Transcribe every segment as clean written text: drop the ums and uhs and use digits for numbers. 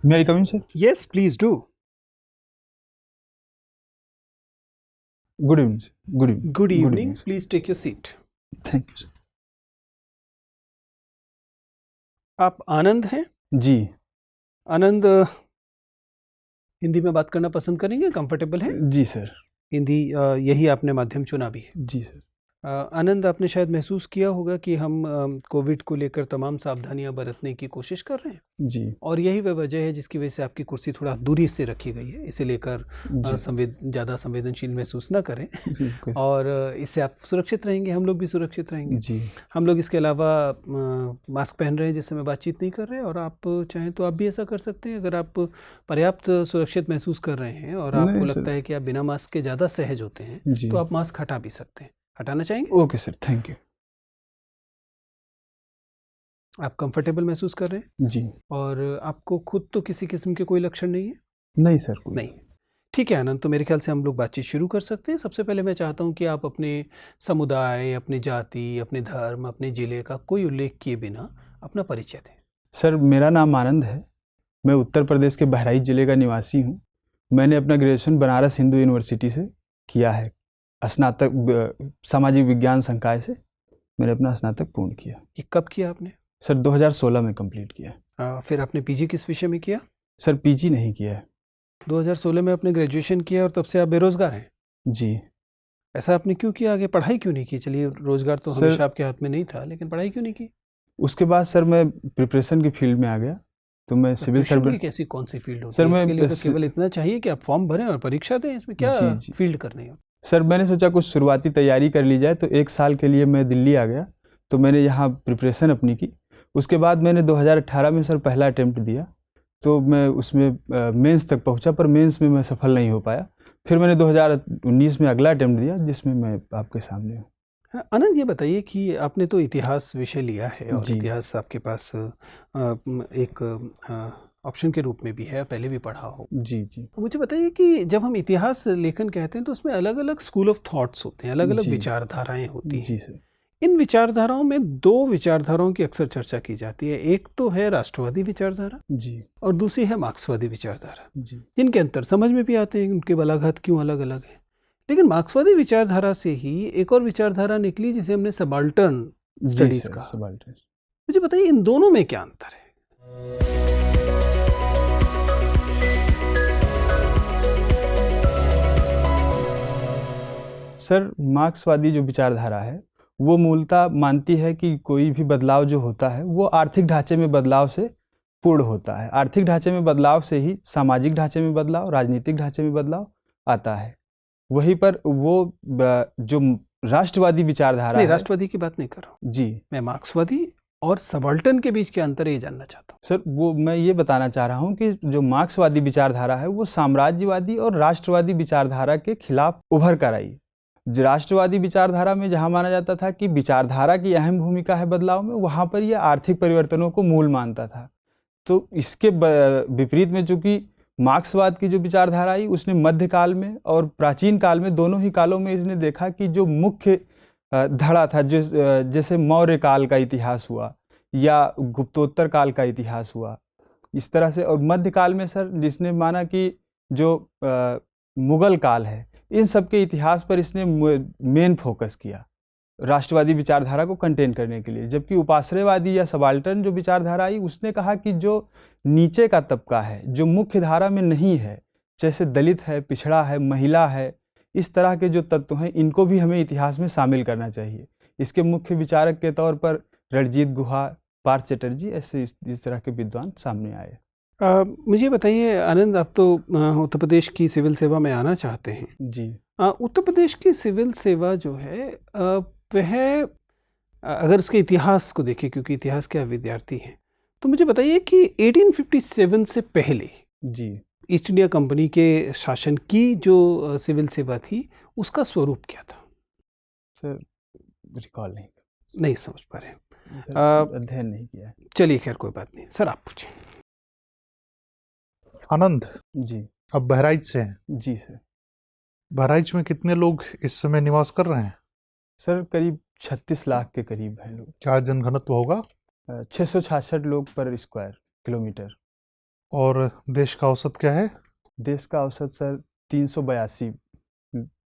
May I come in, sir? Yes, please do. Good evening, sir. Good evening. Good evening. sir. Please take your seat. Thank you, sir. आप आनंद हैं? जी आनंद हिंदी में बात करना पसंद करेंगे? Comfortable है? जी सर। हिंदी यही आपने माध्यम चुना भी है। जी सर। आनंद, आपने शायद महसूस किया होगा कि हम कोविड को लेकर तमाम सावधानियां बरतने की कोशिश कर रहे हैं, जी और यही वह वजह है जिसकी वजह से आपकी कुर्सी थोड़ा दूरी से रखी गई है। इसे लेकर जी ज़्यादा संवेदनशील महसूस ना करें, बिल्कुल सर। और इससे आप सुरक्षित रहेंगे, हम लोग भी सुरक्षित रहेंगे। जी हम लोग इसके अलावा मास्क पहन रहे हैं जिस समय बातचीत नहीं कर रहे हैं, और आप चाहें तो आप भी ऐसा कर सकते हैं। अगर आप पर्याप्त सुरक्षित महसूस कर रहे हैं और नहीं, आपको सर। लगता है कि आप बिना मास्क के ज़्यादा सहज होते हैं, जी तो आप मास्क हटा भी सकते हैं। हटाना चाहेंगे? Okay sir, thank you. आप कंफर्टेबल महसूस कर रहे हैं, जी और आपको खुद तो किसी किस्म के कोई लक्षण नहीं है? नहीं सर, कोई नहीं। ठीक है आनंद, तो मेरे ख्याल से हम लोग बातचीत शुरू कर सकते हैं। सबसे पहले मैं चाहता हूं कि आप अपने समुदाय, अपनी जाति, अपने धर्म, अपने ज़िले का कोई उल्लेख किए बिना अपना परिचय दें। सर, मेरा नाम आनंद है। मैं उत्तर प्रदेश के बहराइच जिले का निवासी हूँ। मैंने अपना ग्रेजुएशन बनारस हिंदू यूनिवर्सिटी से किया है। स्नातक सामाजिक विज्ञान संकाय से मैंने अपना स्नातक पूर्ण किया। ये कब किया आपने? सर 2016 में कंप्लीट किया। फिर आपने पीजी किस विषय में किया? सर पीजी नहीं किया है। 2016 में आपने ग्रेजुएशन किया और तब से आप बेरोजगार हैं। जी ऐसा आपने क्यों किया? आगे पढ़ाई क्यों नहीं की? चलिए, रोजगार तो सर- हमेशा आपके हाथ में नहीं था, लेकिन पढ़ाई क्यों नहीं की? उसके बाद सर मैं प्रिपरेशन की फील्ड में आ गया, तो मैं सिविल प्रिपरेशन की सर्वेंट। कैसी कौन सी फील्ड होती सर है? मैं इसके लिए तो स- केवल इतना चाहिए कि आप फॉर्म भरें और परीक्षा दें। इसमें क्या जी। फील्ड करनी है? सर मैंने सोचा कुछ शुरुआती तैयारी कर ली जाए, तो 1 साल के लिए मैं दिल्ली आ गया। तो मैंने यहाँ प्रिपरेशन अपनी की। उसके बाद मैंने 2018 में सर पहला अटेम्प्ट दिया, तो मैं उसमें मेंस तक पहुँचा, पर मेंस में मैं सफल नहीं हो पाया। फिर मैंने 2019 में अगला अटेम्प्ट दिया, जिसमें मैं आपके सामने हूँ। हाँ, आनंद, ये बताइए कि आपने तो इतिहास विषय लिया है, और जी इतिहास आपके पास एक ऑप्शन के रूप में भी है, पहले भी पढ़ा हो। जी जी तो मुझे बताइए कि जब हम इतिहास लेखन कहते हैं तो उसमें अलग अलग स्कूल ऑफ थॉट्स होते हैं, अलग अलग जी विचारधाराएं होती हैं। जी सर। इन विचारधाराओं में दो विचारधाराओं की अक्सर चर्चा की जाती है। एक तो है राष्ट्रवादी विचारधारा, जी और दूसरी है मार्क्सवादी विचारधारा। जी जिनके अंतर समझ में भी आते हैं, उनके बलाघात क्यों अलग अलग है। लेकिन मार्क्सवादी विचारधारा से ही एक और विचारधारा निकली जिसे हमने सबाल्टर्न जी स्टडीज सर, कहा। सबाल्टर्न। मुझे बताइए, इन दोनों में क्या अंतर है? सर मार्क्सवादी जो विचारधारा है, वो मूलतः मानती है कि कोई भी बदलाव जो होता है वो आर्थिक ढांचे में बदलाव से पूर्ण होता है। आर्थिक ढांचे में बदलाव से ही सामाजिक ढांचे में बदलाव, राजनीतिक ढांचे में बदलाव आता है। वहीं पर वो जो राष्ट्रवादी विचारधारा नहीं, है। राष्ट्रवादी की बात नहीं कर रहा हूँ जी मैं, मार्क्सवादी और सबाल्टर्न के बीच के अंतर ये जानना चाहता हूँ। सर, वो मैं ये बताना चाह रहा हूँ कि जो मार्क्सवादी विचारधारा है वो साम्राज्यवादी और राष्ट्रवादी विचारधारा के खिलाफ उभर कर आई। राष्ट्रवादी विचारधारा में जहाँ माना जाता था कि विचारधारा की अहम भूमिका है बदलाव में, वहाँ पर यह आर्थिक परिवर्तनों को मूल मानता था। तो इसके विपरीत में चूंकि मार्क्सवाद की जो विचारधारा आई, उसने मध्यकाल में और प्राचीन काल में, दोनों ही कालों में इसने देखा कि जो मुख्य धड़ा था, जो जैसे मौर्य काल का इतिहास हुआ या गुप्तोत्तर काल का इतिहास हुआ, इस तरह से। और मध्यकाल में सर जिसने माना कि जो मुगल काल है, इन सब के इतिहास पर इसने मेन फोकस किया राष्ट्रवादी विचारधारा को कंटेन करने के लिए। जबकि उपाश्रयवादी या सबाल्टर्न जो विचारधारा आई, उसने कहा कि जो नीचे का तबका है, जो मुख्य धारा में नहीं है, जैसे दलित है, पिछड़ा है, महिला है, इस तरह के जो तत्व हैं, इनको भी हमें इतिहास में शामिल करना चाहिए। इसके मुख्य विचारक के तौर पर रणजीत गुहा, पार्थ चटर्जी, ऐसे इस तरह के विद्वान सामने आए। मुझे बताइए आनंद, आप तो उत्तर प्रदेश की सिविल सेवा में आना चाहते हैं। जी उत्तर प्रदेश की सिविल सेवा जो है वह अगर उसके इतिहास को देखें, क्योंकि इतिहास के आप विद्यार्थी हैं, तो मुझे बताइए कि 1857 से पहले जी ईस्ट इंडिया कंपनी के शासन की जो सिविल सेवा थी, उसका स्वरूप क्या था? सर रिकॉल नहीं नहीं समझ पा रहे हैं। अध्ययन नहीं किया है। चलिए खैर, कोई बात नहीं। सर आप पूछें। आनंद, जी अब बहराइच से हैं। जी सर। बहराइच में कितने लोग इस समय निवास कर रहे हैं? सर करीब 36 लाख के करीब हैं लोग। क्या जनघनत्व होगा? 666 लोग पर स्क्वायर किलोमीटर। और देश का औसत क्या है? देश का औसत सर 382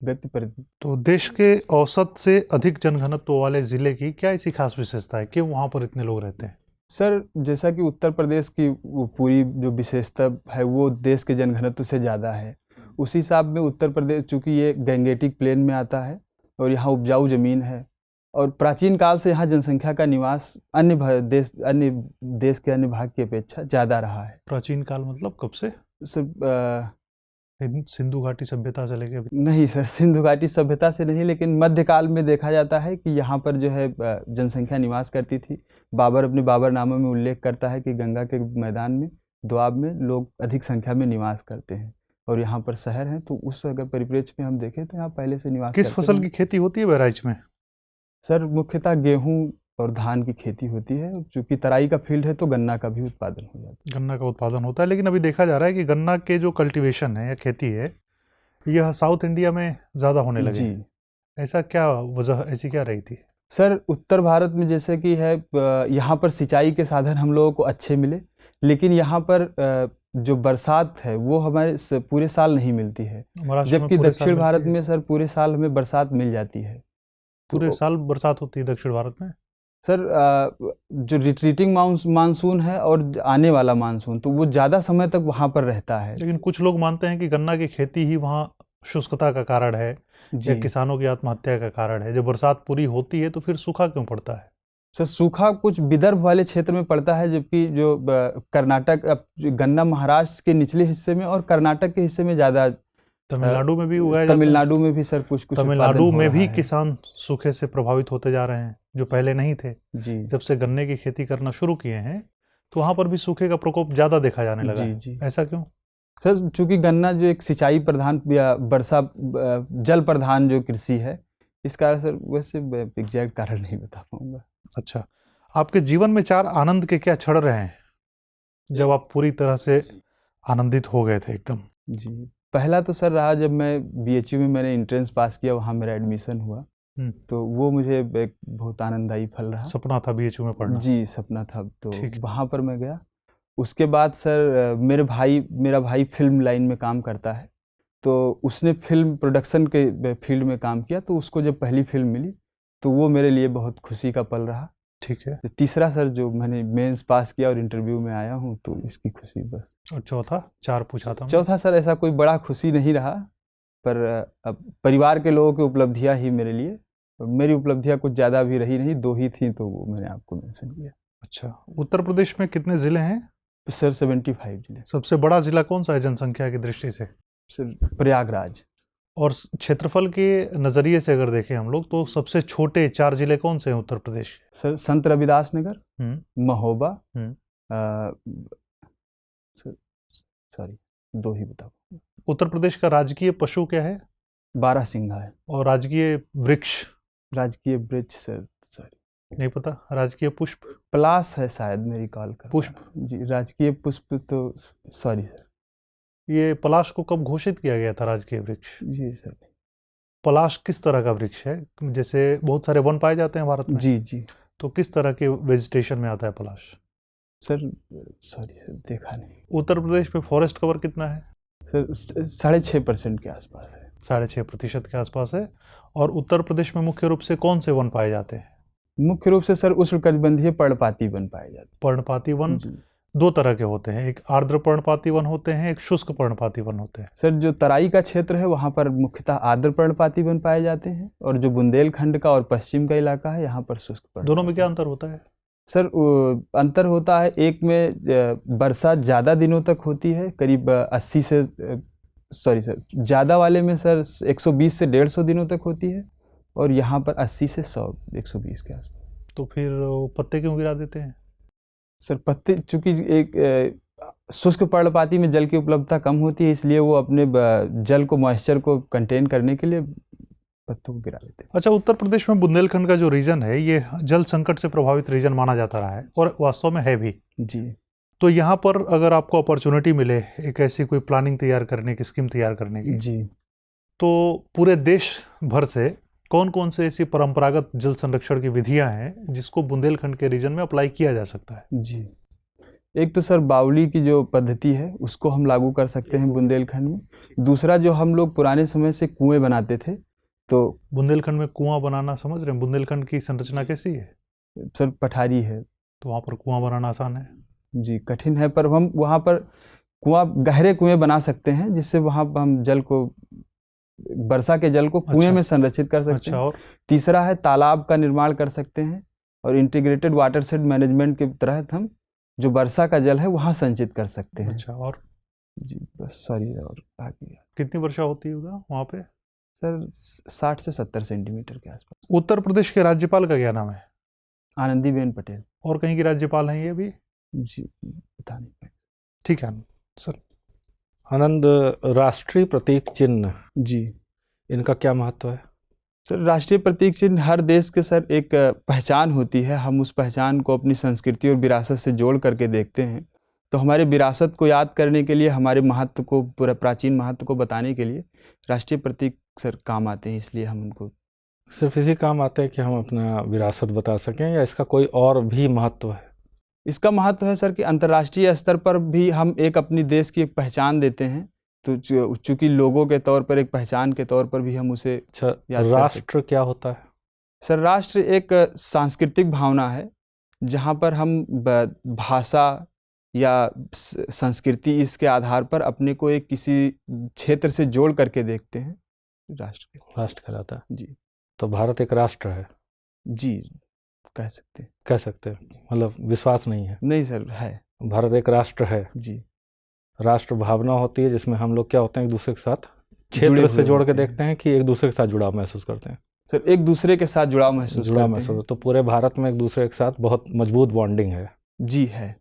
व्यक्ति प्रति। तो देश के औसत से अधिक जनघनत्व वाले जिले की क्या ऐसी खास विशेषता है कि वहाँ पर इतने लोग रहते हैं? सर जैसा कि उत्तर प्रदेश की वो पूरी जो विशेषता है वो देश के जनघनत्व से ज़्यादा है, उसी हिसाब में उत्तर प्रदेश चूँकि ये गैंगेटिक प्लेन में आता है और यहाँ उपजाऊ ज़मीन है और प्राचीन काल से यहाँ जनसंख्या का निवास अन्य देश के अन्य भाग की अपेक्षा ज़्यादा रहा है। प्राचीन काल मतलब कब से? सर सिंधु घाटी सभ्यता से लेके अभी? नहीं सर, सिंधु घाटी सभ्यता से नहीं, लेकिन मध्यकाल में देखा जाता है कि यहाँ पर जो है जनसंख्या निवास करती थी। बाबर अपने बाबरनामा में उल्लेख करता है कि गंगा के मैदान में दोआब में लोग अधिक संख्या में निवास करते हैं और यहाँ पर शहर हैं, तो उस अगर परिप्रेक्ष्य में हम देखें तो यहाँ पहले से निवास किस करते फसल हैं। की खेती होती है बहराइच में? सर मुख्यतः गेहूँ और धान की खेती होती है, चूँकि तराई का फील्ड है तो गन्ना का भी उत्पादन हो जाता है। गन्ना का उत्पादन होता है, लेकिन अभी देखा जा रहा है कि गन्ना के जो कल्टीवेशन है या खेती है यह साउथ इंडिया में ज़्यादा होने लगे। जी ऐसा क्या वजह, ऐसी क्या रही थी? सर, उत्तर भारत में जैसे कि है यहाँ पर सिंचाई के साधन हम लोगों को अच्छे मिले, लेकिन यहाँ पर जो बरसात है वो हमारे पूरे साल नहीं मिलती है, महाराष्ट्र में जबकि पूरे साल दक्षिण भारत मिलती है? में सर पूरे साल हमें बरसात मिल जाती है। पूरे तो साल बरसात होती है दक्षिण भारत में? सर जो रिट्रीटिंग मानसून है और आने वाला मानसून, तो वो ज़्यादा समय तक वहाँ पर रहता है। लेकिन कुछ लोग मानते हैं कि गन्ना की खेती ही वहाँ शुष्कता का कारण है या जी किसानों की आत्महत्या का कारण है। जब बरसात पूरी होती है तो फिर सूखा क्यों पड़ता है? सर, सूखा कुछ विदर्भ वाले क्षेत्र में पड़ता है, जबकि जो कर्नाटक जो गन्ना महाराष्ट्र के निचले हिस्से में और कर्नाटक के हिस्से में ज़्यादा, तमिलनाडु में भी उगाया जाता है? तमिलनाडु में भी सर कुछ कुछ तमिलनाडु में भी किसान किसान सूखे से प्रभावित होते जा रहे हैं, जो पहले नहीं थे। जी जब से गन्ने की खेती करना शुरू किए हैं तो वहां पर भी सूखे का प्रकोप ज्यादा देखा जाने लगा जी है। जी ऐसा क्यों? सर, चूंकि गन्ना जो एक सिंचाई प्रधान या वर्षा जल प्रधान जो कृषि है, इस कारण सर वैसे एग्जैक्ट कारण नहीं बता पाऊंगा। अच्छा, आपके जीवन में 4 आनंद के क्या क्षण रहे हैं जब आप पूरी तरह से आनंदित हो गए थे एकदम? जी, पहला तो सर रहा जब मैं बीएचयू में मैंने एंट्रेंस पास किया, वहाँ मेरा एडमिशन हुआ, तो वो मुझे एक बहुत आनंददायी फल रहा। सपना था बीएचयू में पढ़ना? जी, सपना था, तो ठीक है। वहाँ पर मैं गया। उसके बाद सर मेरा भाई फिल्म लाइन में काम करता है, तो उसने फिल्म प्रोडक्शन के फील्ड में काम किया, तो उसको जब पहली फिल्म मिली तो वो मेरे लिए बहुत खुशी का पल रहा। ठीक है। तीसरा सर जो मैंने मेंस पास किया और इंटरव्यू में आया हूँ, तो इसकी खुशी बस। और चौथा? 4 पूछा था मैं। चौथा सर ऐसा कोई बड़ा खुशी नहीं रहा, पर अब परिवार के लोगों की उपलब्धियाँ ही मेरे लिए, और मेरी उपलब्धियाँ कुछ ज़्यादा भी रही नहीं, 2 ही थी, तो वो मैंने आपको मेंशन किया। अच्छा, उत्तर प्रदेश में कितने जिले हैं? सर 75 जिले। सबसे बड़ा जिला कौन सा है जनसंख्या की दृष्टि से? सर प्रयागराज। और क्षेत्रफल के नजरिए से अगर देखें हम लोग तो सबसे छोटे 4 जिले कौन से हैं उत्तर प्रदेश के? सर संत रविदास नगर, महोबा, सॉरी 2 ही बताओ। उत्तर प्रदेश का राजकीय पशु क्या है? बारहसिंगा है। और राजकीय वृक्ष? राजकीय वृक्ष सर सॉरी नहीं पता। राजकीय पुष्प? पलाश है शायद, मेरी कॉल कर। पुष्प? जी, राजकीय पुष्प तो सॉरी सर। ये पलाश को कब घोषित किया गया था राजकीय वृक्ष? जी सर। पलाश किस तरह का वृक्ष है? जैसे बहुत सारे वन पाए जाते हैं भारत में, जी जी तो किस तरह के वेजिटेशन में आता है पलाश? सर सॉरी सर, देखा नहीं। उत्तर प्रदेश में फॉरेस्ट कवर कितना है? सर 6.5% के आसपास है। 6.5% के आसपास है। और उत्तर प्रदेश में मुख्य रूप से कौन से वन पाए जाते हैं? मुख्य रूप से सर उष्णकटिबंधीय पर्णपाती वन पाए जाते पर्णपाती वन हैं। जी 2 तरह के होते हैं, एक आर्द्र पर्णपाती वन होते हैं, एक शुष्क पर्णपाती वन होते हैं। सर, जो तराई का क्षेत्र है वहाँ पर मुख्यतः आर्द्र पर्णपाती वन पाए जाते हैं, और जो बुंदेलखंड का और पश्चिम का इलाका है यहाँ पर शुष्क पर्णपाती। दोनों में क्या अंतर होता है? सर अंतर होता है, एक में बरसात ज़्यादा दिनों तक होती है, करीब 80 से सॉरी सर, ज़्यादा वाले में सर 120 से 150 दिनों तक होती है, और यहाँ पर 80 से 120 के आसपास। तो फिर पत्ते क्यों गिरा देते हैं? सर पत्ते, चूँकि एक शुष्क पर्णपाती में जल की उपलब्धता कम होती है, इसलिए वो अपने जल को, मॉइस्चर को कंटेन करने के लिए पत्तों को गिरा देते हैं। अच्छा, उत्तर प्रदेश में बुंदेलखंड का जो रीजन है ये जल संकट से प्रभावित रीजन माना जाता रहा है, और वास्तव में है भी। जी, तो यहाँ पर अगर आपको अपॉर्चुनिटी मिले एक ऐसी कोई प्लानिंग तैयार करने की, स्कीम तैयार करने की, जी, तो पूरे देश भर से कौन कौन से ऐसी परंपरागत जल संरक्षण की विधियां हैं जिसको बुंदेलखंड के रीजन में अप्लाई किया जा सकता है? जी एक तो सर बावली की जो पद्धति है उसको हम लागू कर सकते हैं बुंदेलखंड में। दूसरा, जो हम लोग पुराने समय से कुएं बनाते थे, तो बुंदेलखंड में कुआं बनाना समझ रहे हैं? बुंदेलखंड की संरचना कैसी है? सर पठारी है। तो वहाँ पर कुआं बनाना आसान है? जी कठिन है, पर हम वहाँ पर गहरे कुएं बना सकते हैं, जिससे वहाँ पर हम जल को, वर्षा के जल को कुएं में संरक्षित कर सकते हैं। और तीसरा है तालाब का निर्माण कर सकते हैं, और इंटीग्रेटेड वाटरशेड मैनेजमेंट के तहत हम जो वर्षा का जल है वहाँ संचित कर सकते हैं। अच्छा, और जी बस सॉरी, और आगे कितनी वर्षा होती है उधर वहाँ पे? सर 60 से 70 सेंटीमीटर के आसपास। उत्तर प्रदेश के राज्यपाल का क्या नाम है? आनंदीबेन पटेल। और कहीं की राज्यपाल हैं ये भी? जी पता नहीं। ठीक है सर। आनंद, राष्ट्रीय प्रतीक चिन्ह, जी इनका क्या महत्व है? सर राष्ट्रीय प्रतीक चिन्ह हर देश के सर एक पहचान होती है। हम उस पहचान को अपनी संस्कृति और विरासत से जोड़ करके देखते हैं। तो हमारे विरासत को याद करने के लिए, हमारे महत्व को, पूरा प्राचीन महत्व को बताने के लिए राष्ट्रीय प्रतीक सर काम आते हैं, इसलिए हम उनको। सिर्फ इसी काम आते हैं कि हम अपना विरासत बता सकें, या इसका कोई और भी महत्व है? इसका महत्व है सर कि अंतर्राष्ट्रीय स्तर पर भी हम एक अपनी देश की एक पहचान देते हैं। तो चूंकि लोगों के तौर पर, एक पहचान के तौर पर भी हम उसे अच्छा, याद कर राष्ट्र क्या होता है? सर राष्ट्र एक सांस्कृतिक भावना है, जहाँ पर हम भाषा या संस्कृति, इसके आधार पर अपने को एक किसी क्षेत्र से जोड़ करके देखते हैं। राष्ट्र कहलाता है। जी तो भारत एक राष्ट्र है? जी कह सकते हैं। कह सकते हैं, मतलब विश्वास नहीं है? नहीं सर, है। भारत एक राष्ट्र है। जी राष्ट्र भावना होती है, जिसमें हम लोग क्या होते हैं, एक दूसरे के साथ क्षेत्र से जोड़ के देखते हैं कि एक दूसरे के साथ जुड़ाव महसूस करते हैं। सर एक दूसरे के साथ जुड़ाव महसूस करते हैं। तो पूरे भारत में एक दूसरे के साथ बहुत मजबूत बॉन्डिंग है। जी है।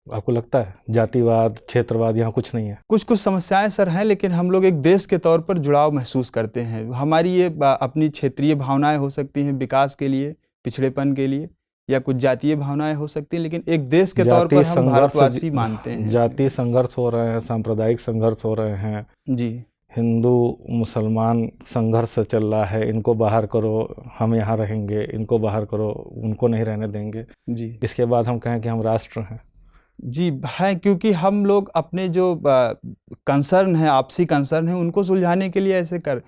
आपको लगता है जातिवाद, क्षेत्रवाद यहाँ कुछ नहीं है? कुछ कुछ समस्याएं सर हैं, लेकिन हम लोग एक देश के तौर पर जुड़ाव महसूस करते हैं। हमारी ये अपनी क्षेत्रीय भावनाएं हो सकती हैं विकास के लिए, पिछड़ेपन के लिए, या कुछ जातीय भावनाएं हो सकती हैं, लेकिन एक देश के तौर पर हम भारतवासी मानते हैं। जातीय संघर्ष हो रहे हैं, सांप्रदायिक संघर्ष हो रहे हैं जी, हिंदू मुसलमान संघर्ष चल रहा है, इनको बाहर करो, हम यहाँ रहेंगे, इनको बाहर करो, उनको नहीं रहने देंगे। जी इसके बाद हम कहें कि हम राष्ट्र हैं? जी है, क्योंकि हम लोग अपने जो कंसर्न है, आपसी कंसर्न है, उनको सुलझाने के लिए ऐसे कर,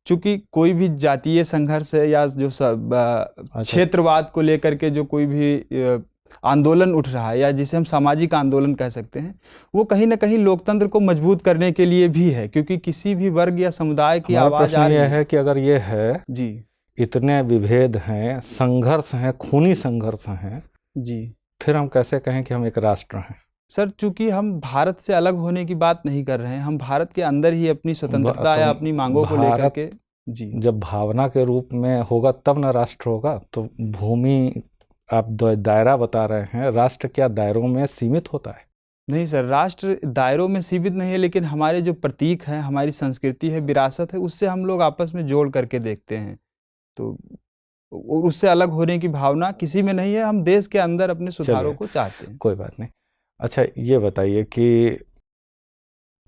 चूँकि कोई भी जातीय संघर्ष है या जो क्षेत्रवाद को लेकर के जो कोई भी आंदोलन उठ रहा है, या जिसे हम सामाजिक आंदोलन कह सकते हैं, वो कहीं ना कहीं लोकतंत्र को मजबूत करने के लिए भी है, क्योंकि किसी भी वर्ग या समुदाय की आवाज़ आ रही है कि अगर ये है जी, इतने विभेद हैं, संघर्ष हैं, खूनी संघर्ष हैं, जी, फिर हम कैसे कहें कि हम एक राष्ट्र हैं? सर चूंकि हम भारत से अलग होने की बात नहीं कर रहे हैं, हम भारत के अंदर ही अपनी स्वतंत्रता या अपनी मांगों को लेकर के। जी, जब भावना के रूप में होगा तब ना राष्ट्र होगा। तो भूमि, आप दायरा बता रहे हैं, राष्ट्र क्या दायरों में सीमित होता है? नहीं सर, राष्ट्र दायरों में सीमित नहीं है, लेकिन हमारे जो प्रतीक हैं, हमारी संस्कृति है, विरासत है, उससे हम लोग आपस में जोड़ करके देखते हैं। तो उससे अलग होने की भावना किसी में नहीं है। हम देश के अंदर अपने सुधारों को चाहते हैं। कोई बात नहीं। अच्छा ये बताइए कि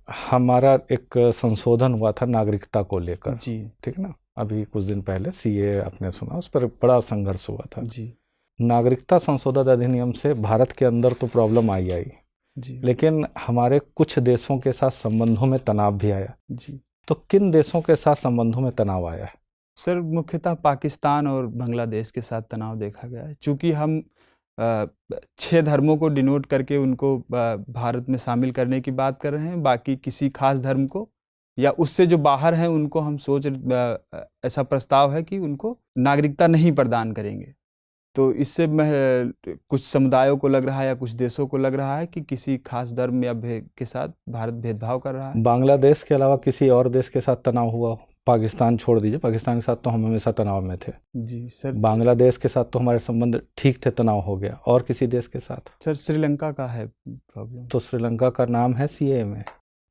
हमारा एक संशोधन हुआ था नागरिकता को लेकर, जी, ठीक ना, अभी कुछ दिन पहले सीए आपने सुना, उस पर बड़ा संघर्ष हुआ था। जी, नागरिकता संशोधन अधिनियम से भारत के अंदर तो प्रॉब्लम आई जी, लेकिन हमारे कुछ देशों के साथ संबंधों में तनाव भी आया। जी। तो किन देशों के साथ संबंधों में तनाव आया है? सर मुख्यतः पाकिस्तान और बांग्लादेश के साथ तनाव देखा गया है। चूँकि हम 6 धर्मों को डिनोट करके उनको भारत में शामिल करने की बात कर रहे हैं, बाकी किसी खास धर्म को या उससे जो बाहर हैं उनको हम ऐसा प्रस्ताव है कि उनको नागरिकता नहीं प्रदान करेंगे। तो इससे कुछ समुदायों को लग रहा है या कुछ देशों को लग रहा है कि किसी खास धर्म या के साथ भारत भेदभाव कर रहा है। बांग्लादेश के अलावा किसी और देश के साथ तनाव हुआ हो? पाकिस्तान छोड़ दीजिए, पाकिस्तान के साथ तो हम हमेशा तनाव में थे। जी सर। बांग्लादेश के साथ तो हमारे संबंध ठीक थे, तनाव हो गया। और किसी देश के साथ? सर श्रीलंका का है प्रॉब्लम। तो श्रीलंका का नाम है सीए में?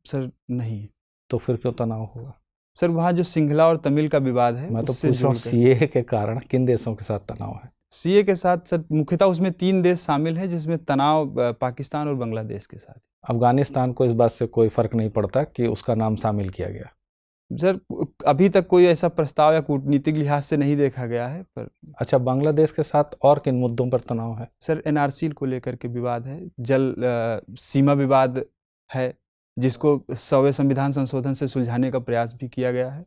सर नहीं। तो फिर क्यों तनाव होगा? सर वहाँ जो सिंघला और तमिल का विवाद है, मैं तो पूछ रहा हूँ सीए के कारण किन देशों के साथ तनाव है? सीए के साथ सर मुख्यतः उसमें 3 देश शामिल हैं जिसमें तनाव पाकिस्तान और बांग्लादेश के साथ। अफगानिस्तान को इस बात से कोई फर्क नहीं पड़ता कि उसका नाम शामिल किया गया? सर अभी तक कोई ऐसा प्रस्ताव या कूटनीतिक लिहाज से नहीं देखा गया है, पर अच्छा, बांग्लादेश के साथ और किन मुद्दों पर तनाव है? सर एनआरसी को लेकर के विवाद है, जल सीमा विवाद है जिसको 100वें संविधान संशोधन से सुलझाने का प्रयास भी किया गया है,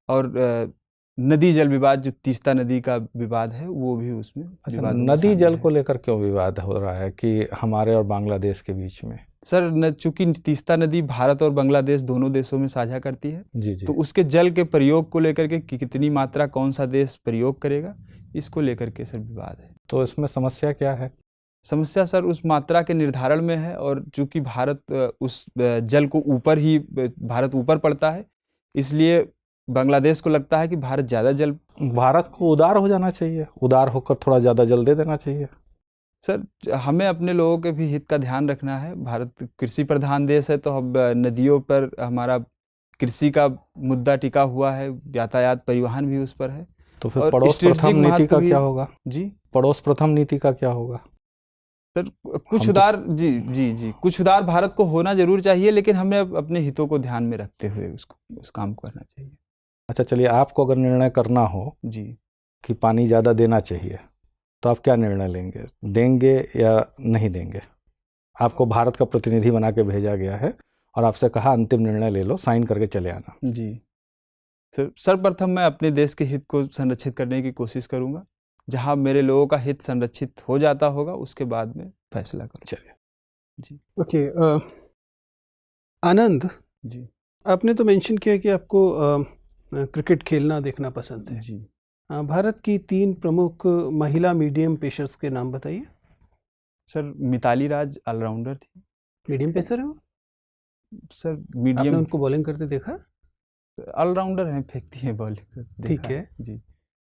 और नदी जल विवाद जो तीस्ता नदी का विवाद है वो भी उसमें अच्छा, विवादों में नदी शामिल जल है। को लेकर क्यों विवाद हो रहा है कि हमारे और बांग्लादेश के बीच में? सर चूंकि तीस्ता नदी भारत और बांग्लादेश दोनों देशों में साझा करती है, जी जी। तो उसके जल के प्रयोग को लेकर के कि कितनी मात्रा कौन सा देश प्रयोग करेगा, इसको लेकर के सर विवाद है। तो इसमें समस्या क्या है? समस्या सर उस मात्रा के निर्धारण में है, और चूंकि भारत उस जल को ऊपर ही भारत ऊपर पड़ता है, इसलिए बांग्लादेश को लगता है कि भारत ज़्यादा जल। भारत को उदार हो जाना चाहिए, उदार होकर थोड़ा ज़्यादा जल दे देना चाहिए। सर हमें अपने लोगों के भी हित का ध्यान रखना है। भारत कृषि प्रधान देश है, तो अब नदियों पर हमारा कृषि का मुद्दा टिका हुआ है, यातायात परिवहन भी उस पर है। तो फिर और पड़ोस स्ट्रेटेजिक प्रथम नीति महत्व का भी- क्या होगा? जी पड़ोस प्रथम नीति का क्या होगा? सर कुछ हम तो- उदार जी कुछ उदार भारत को होना जरूर चाहिए, लेकिन हमें अपने हितों को ध्यान में रखते हुए उस काम को करना चाहिए। अच्छा चलिए, आपको अगर निर्णय करना हो जी कि पानी ज़्यादा देना चाहिए, तो आप क्या निर्णय लेंगे? देंगे या नहीं देंगे? आपको भारत का प्रतिनिधि बना के भेजा गया है और आपसे कहा अंतिम निर्णय ले लो, साइन करके चले आना। जी सर सर्वप्रथम मैं अपने देश के हित को संरक्षित करने की कोशिश करूंगा। जहां मेरे लोगों का हित संरक्षित हो जाता होगा, उसके बाद में फैसला करूंगा। चलिए। जी ओके, आनंद, जी आपने तो मेंशन किया कि आपको क्रिकेट खेलना देखना पसंद है। जी भारत की 3 प्रमुख महिला मीडियम पेसर्स के नाम बताइए। सर मिताली राज ऑलराउंडर थी। मीडियम पेसर है वो? सर आपने मीडियम उनको बॉलिंग करते देखा? ऑलराउंडर हैं, फेंकती हैं बॉलिंग सर, ठीक देखा है। जी।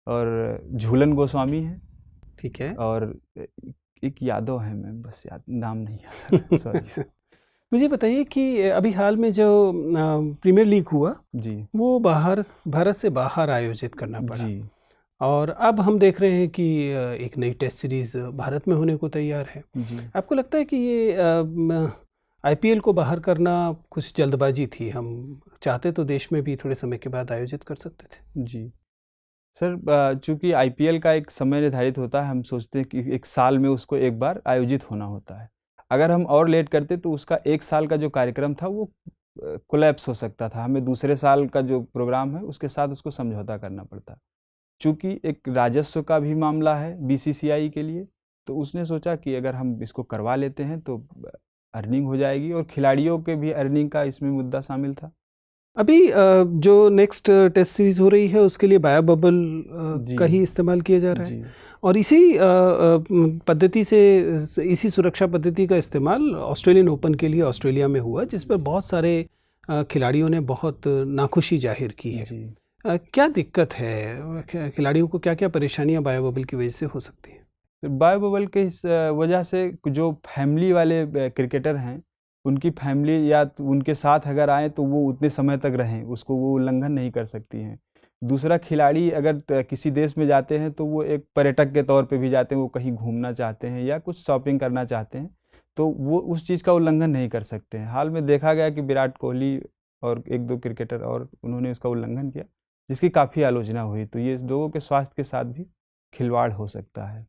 और झूलन गोस्वामी है, ठीक है। और एक यादव है, मैं बस याद नाम नहीं याद सॉरी। मुझे बताइए कि अभी हाल में जो प्रीमियर लीग हुआ जी वो भारत से बाहर आयोजित करना पड़ा, जी और अब हम देख रहे हैं कि एक नई टेस्ट सीरीज भारत में होने को तैयार है। जी आपको लगता है कि ये आईपीएल को बाहर करना कुछ जल्दबाजी थी? हम चाहते तो देश में भी थोड़े समय के बाद आयोजित कर सकते थे। जी सर चूंकि आईपीएल का एक समय निर्धारित होता है, हम सोचते हैं कि एक साल में उसको एक बार आयोजित होना होता है। अगर हम और लेट करते तो उसका एक साल का जो कार्यक्रम था वो कोलैप्स हो सकता था। हमें दूसरे साल का जो प्रोग्राम है उसके साथ उसको समझौता करना पड़ता। चूंकि एक राजस्व का भी मामला है बीसीसीआई के लिए, तो उसने सोचा कि अगर हम इसको करवा लेते हैं तो अर्निंग हो जाएगी, और खिलाड़ियों के भी अर्निंग का इसमें मुद्दा शामिल था। अभी जो नेक्स्ट टेस्ट सीरीज हो रही है उसके लिए बायो बबल जी। का ही इस्तेमाल किया जा रहा है, जी और इसी पद्धति से, इसी सुरक्षा पद्धति का इस्तेमाल ऑस्ट्रेलियन ओपन के लिए ऑस्ट्रेलिया में हुआ, जिस पर बहुत सारे खिलाड़ियों ने बहुत नाखुशी जाहिर की है। जी क्या दिक्कत है? खिलाड़ियों को क्या क्या परेशानियां बायो बबल की वजह से हो सकती हैं? बायो बबल के इस वजह से जो फैमिली वाले क्रिकेटर हैं, उनकी फैमिली या उनके साथ अगर आए तो वो उतने समय तक रहें, उसको वो उल्लंघन नहीं कर सकती हैं। दूसरा, खिलाड़ी अगर किसी देश में जाते हैं तो वो एक पर्यटक के तौर पे भी जाते हैं, वो कहीं घूमना चाहते हैं या कुछ शॉपिंग करना चाहते हैं, तो वो उस चीज़ का उल्लंघन नहीं कर सकते हैं। हाल में देखा गया कि विराट कोहली और 1-2 क्रिकेटर और उन्होंने उसका उल्लंघन किया, जिसकी काफ़ी आलोचना हुई। तो ये लोगों के स्वास्थ्य के साथ भी खिलवाड़ हो सकता है।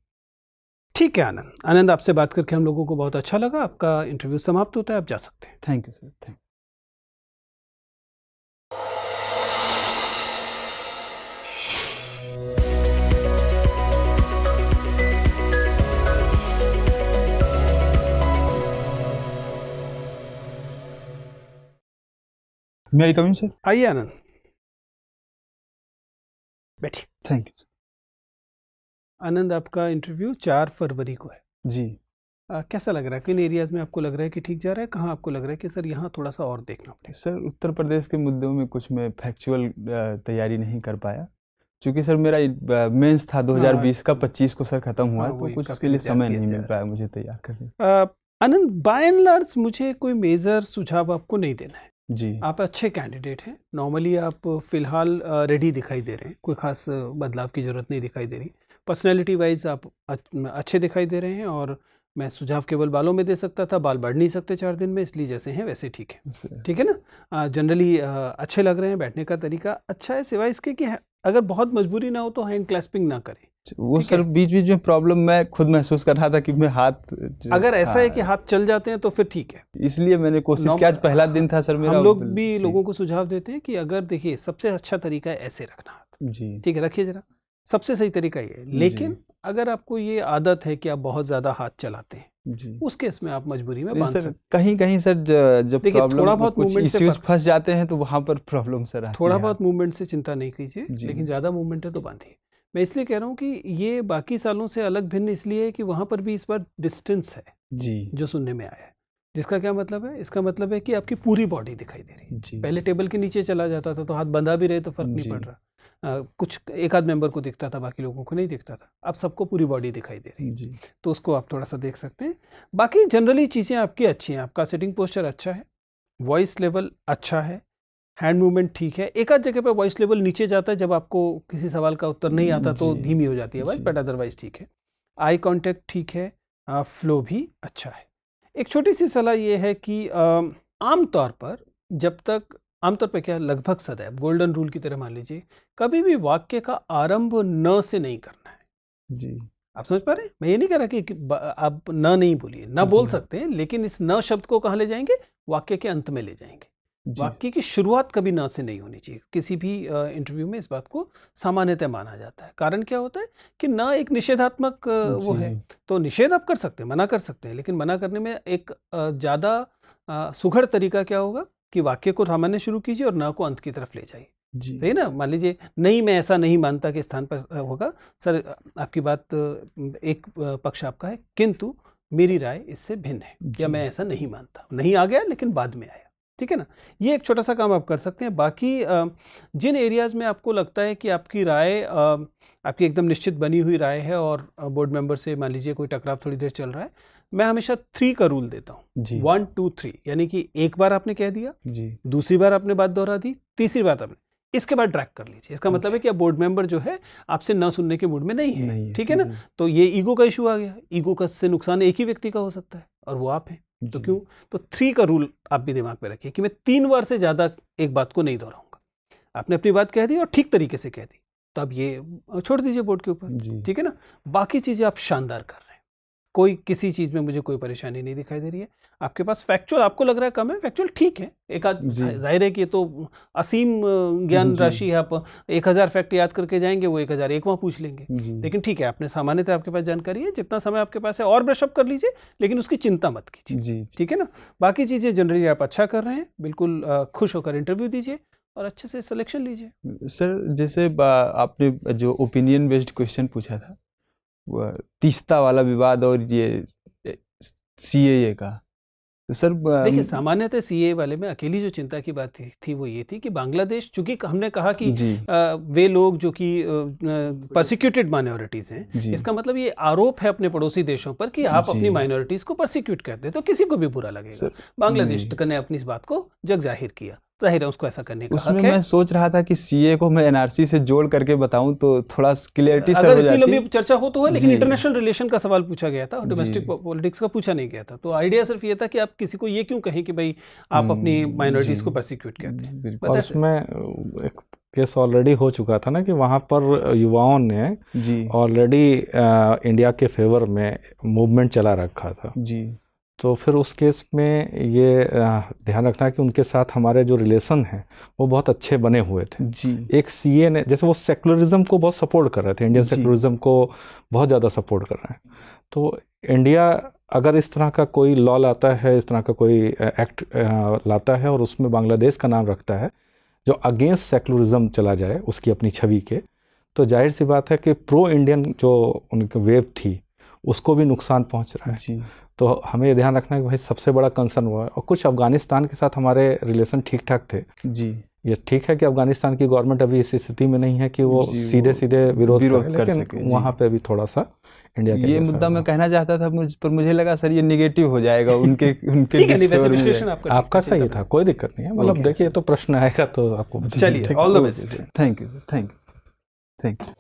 ठीक है आनंद, आपसे बात करके हम लोगों को बहुत अच्छा लगा। आपका इंटरव्यू समाप्त होता है, आप जा सकते हैं। Thank you sir, thank you. May I come in sir? आइए आनंद, बैठिए। Thank you. आनंद, आपका इंटरव्यू 4 फरवरी को है। जी कैसा लग रहा है? किन एरियाज में आपको लग रहा है कि ठीक जा रहा है? कहाँ आपको लग रहा है कि सर यहाँ थोड़ा सा और देखना पड़ेगा? सर, उत्तर प्रदेश के मुद्दों में कुछ मैं फैक्चुअल तैयारी नहीं कर पाया, क्योंकि सर मेरा मेंस था 2020 का, 25 को सर खत्म हुआ, तो वही कुछ काफी उसके लिए समय विद्यार्थी नहीं ऐसे मिल आ पाया मुझे तैयार करने। आनंद, बाय एंड लार्ज मुझे कोई मेजर सुझाव आपको नहीं देना है। जी आप अच्छे कैंडिडेट हैं, नॉर्मली आप फिलहाल रेडी दिखाई दे रहे हैं, कोई खास बदलाव की ज़रूरत नहीं दिखाई दे रही। पर्सनैलिटी वाइज आप अच्छे दिखाई दे रहे हैं, और मैं सुझाव केवल बालों में दे सकता था, बाल बढ़ नहीं सकते 4 दिन में, इसलिए जैसे हैं वैसे ठीक है। ठीक है ना, जनरली अच्छे लग रहे हैं, बैठने का तरीका अच्छा है, सिवाय इसके कि अगर बहुत मजबूरी ना हो तो हैंड क्लैस्पिंग ना करें। वो सर बीच बीच में प्रॉब्लम मैं खुद महसूस कर रहा था कि मैं हाथ अगर ऐसा है कि हाथ चल जाते हैं तो फिर ठीक है, इसलिए मैंने कोशिश किया। आज पहला दिन था सर मेरा। हम लोग भी लोगों को सुझाव देते हैं कि अगर देखिए सबसे अच्छा तरीका है ऐसे रखना हाथ, जी ठीक है, रखिए जरा, सबसे सही तरीका ये है। लेकिन अगर आपको ये आदत है कि आप बहुत ज्यादा हाथ चलाते हैं, जी उस केस में आप मजबूरी में बांध सकते हैं। कहीं कहीं सर जब देखिए, प्रॉब्लम थोड़ा बहुत कुछ मूवमेंट से इश्यूज फंस जाते हैं तो वहां पर प्रॉब्लम सर आती है। थोड़ा बहुत मूवमेंट से चिंता नहीं कीजिए, जी। लेकिन ज़्यादा मूवमेंट है तो बांधिए। मैं इसलिए कह रहा हूँ कि ये बाकी सालों से अलग भिन्न इसलिए है कि वहाँ पर भी इस बार डिस्टेंस है जी जो सुनने में आया है। जिसका क्या मतलब है? इसका मतलब है कि आपकी पूरी बॉडी दिखाई दे रही है। जी पहले टेबल के नीचे चला जाता था तो हाथ बंधा भी रहे तो फर्क नहीं जी। पड़ रहा, कुछ एक आध मेंबर को दिखता था, बाकी लोगों को नहीं दिखता था। अब सबको पूरी बॉडी दिखाई दे रही है, जी तो उसको आप थोड़ा सा देख सकते हैं। बाकी जनरली चीज़ें आपकी अच्छी हैं, आपका सिटिंग पोस्चर अच्छा है, वॉइस लेवल अच्छा है, हैंड मूवमेंट ठीक है। एक आध जगह पे वॉइस लेवल नीचे जाता है जब आपको किसी सवाल का उत्तर नहीं आता तो जी। धीमी हो जाती है आवाज़, जी। बट अदरवाइज ठीक है। आई कांटेक्ट ठीक है, फ्लो भी अच्छा है। एक छोटी सी सलाह ये है कि आमतौर पर जब तक, आमतौर पर क्या, लगभग सदैव गोल्डन रूल की तरह मान लीजिए, कभी भी वाक्य का आरंभ न से नहीं करना है। जी आप समझ पा रहे हैं? मैं ये नहीं कह रहा कि आप न नहीं बोलिए, न बोल जी। सकते हैं, लेकिन इस न शब्द को कहाँ ले जाएंगे? वाक्य के अंत में ले जाएंगे। जी वाक्य की शुरुआत कभी ना से नहीं होनी चाहिए। किसी भी इंटरव्यू में इस बात को सामान्यतः माना जाता है। कारण क्या होता है कि ना एक निषेधात्मक वो जी। है, तो निषेध आप कर सकते हैं, मना कर सकते हैं, लेकिन मना करने में एक ज़्यादा सुघड़ तरीका क्या होगा कि वाक्य को सामान्य शुरू कीजिए और ना को अंत की तरफ ले जाइए। जी सही ना? मान लीजिए, नहीं मैं ऐसा नहीं मानता के स्थान पर होगा, सर आपकी बात एक पक्ष आपका है, किंतु मेरी राय इससे भिन्न है, या जी। मैं ऐसा नहीं मानता। नहीं आ गया लेकिन बाद में आया, ठीक है ना? ये एक छोटा सा काम आप कर सकते हैं। बाकी जिन एरियाज़ में आपको लगता है कि आपकी राय आपकी एकदम निश्चित बनी हुई राय है और बोर्ड मेंबर से मान लीजिए कोई टकराव थोड़ी देर चल रहा है, मैं हमेशा 3 का रूल देता हूँ। जी 1 2 3, यानी कि एक बार आपने कह दिया, जी दूसरी बार आपने बात दोहरा दी, तीसरी बार आपने, इसके बाद ट्रैक कर लीजिए। इसका मतलब है कि अब बोर्ड मेंबर जो है आपसे ना सुनने के मूड में नहीं है, ठीक है ना? तो ये ईगो का इशू आ गया। ईगो का से नुकसान एक ही व्यक्ति का हो सकता है और वो आप हैं। तो क्यों? तो 3 का रूल आप भी दिमाग में रखिए कि मैं 3 बार से ज़्यादा एक बात को नहीं दोहराऊंगा। आपने अपनी बात कह दी और ठीक तरीके से कह दी, तो अब ये छोड़ दीजिए बोर्ड के ऊपर, जी ठीक है ना? बाकी चीज़ें आप शानदार कर रहे हैं, कोई किसी चीज़ में मुझे कोई परेशानी नहीं दिखाई दे रही है। आपके पास फैक्चुअल आपको लग रहा है कम है, फैक्चुअल ठीक है। एक आध जी। जाहिर है कि ये तो असीम ज्ञान जी। राशि है। आप 1000 फैक्ट याद करके जाएंगे, वो 1001वां पूछ लेंगे, जी लेकिन ठीक है, आपने सामान्यतः आपके पास जानकारी है, जितना समय आपके पास है और ब्रशअप कर लीजिए, लेकिन उसकी चिंता मत कीजिए, जी ठीक है ना? बाकी चीज़ें जनरली आप अच्छा कर रहे हैं, बिल्कुल खुश होकर इंटरव्यू दीजिए और अच्छे से सिलेक्शन लीजिए। सर जैसे आपने जो ओपिनियन बेस्ड क्वेश्चन पूछा था, वो तीस्ता वाला विवाद और ये सीएए का, तो सर देखिए, सामान्यतः सीए वाले में अकेली जो चिंता की बात थी वो ये थी कि बांग्लादेश, चूंकि हमने कहा कि जी वे लोग जो कि परसिक्यूटेड माइनॉरिटीज हैं, जी इसका मतलब ये आरोप है अपने पड़ोसी देशों पर कि आप जी। अपनी माइनॉरिटीज को परसिक्यूट करते हैं, तो किसी को भी बुरा लगेगा। सर बांग्लादेश ने अपनी इस बात को जग जाहिर किया, जाहिर है उसको ऐसा करने का उसमें हक है। मैं सोच रहा था कि सीए को मैं एनआरसी से जोड़ करके बताऊं तो थोड़ा क्लियरिटी सर अगर हो इतनी जाती। लंबी चर्चा हो तो है, लेकिन जी। इंटरनेशनल रिलेशन का सवाल पूछा गया था, जी। डोमेस्टिक पॉलिटिक्स का पूछा नहीं गया था। तो आइडिया सिर्फ ये था कि आप किसी को ये क्यों कहें कि भाई आप अपनी माइनॉरिटीज जी। को परसिक्यूट करते हैं। बिल्कुल। और उसमें एक केस ऑलरेडी हो चुका था ना कि वहाँ पर युवाओं ने जी ऑलरेडी इंडिया के फेवर में मूवमेंट चला रखा था। जी तो फिर उस केस में ये ध्यान रखना कि उनके साथ हमारे जो रिलेशन हैं वो बहुत अच्छे बने हुए थे। जी एक सीए ने, जैसे वो सेकुलरिज्म को बहुत सपोर्ट कर रहे थे, इंडियन जी। सेकुलरिज्म को बहुत ज़्यादा सपोर्ट कर रहे हैं। तो इंडिया अगर इस तरह का कोई लॉ लाता है, इस तरह का कोई एक्ट लाता है और उसमें बांग्लादेश का नाम रखता है जो अगेंस्ट सेकुलरिज्म चला जाए उसकी अपनी छवि के, तो जाहिर सी बात है कि प्रो इंडियन जो उनकी वेव थी उसको भी नुकसान पहुंच रहा है। जी तो हमें ये ध्यान रखना है कि भाई सबसे बड़ा कंसर्न हुआ है। और कुछ अफगानिस्तान के साथ हमारे रिलेशन ठीक ठाक थे। जी ये ठीक है कि अफगानिस्तान की गवर्नमेंट अभी इस स्थिति में नहीं है कि वो जी, सीधे सीधे विरोध कर लेकिन सके, जी। वहाँ पे भी थोड़ा सा इंडिया के ये मुद्दा मैं कहना चाहता था, पर मुझे लगा सर ये निगेटिव हो जाएगा उनके ठीक है, नहीं, वैसे disfavor में विश्लेषण जाएगा। आपका सही था, कोई दिक्कत नहीं है। मतलब Okay. देखिए, तो प्रश्न आएगा तो आपको चलिए, all the best. Thank you sir, thank you.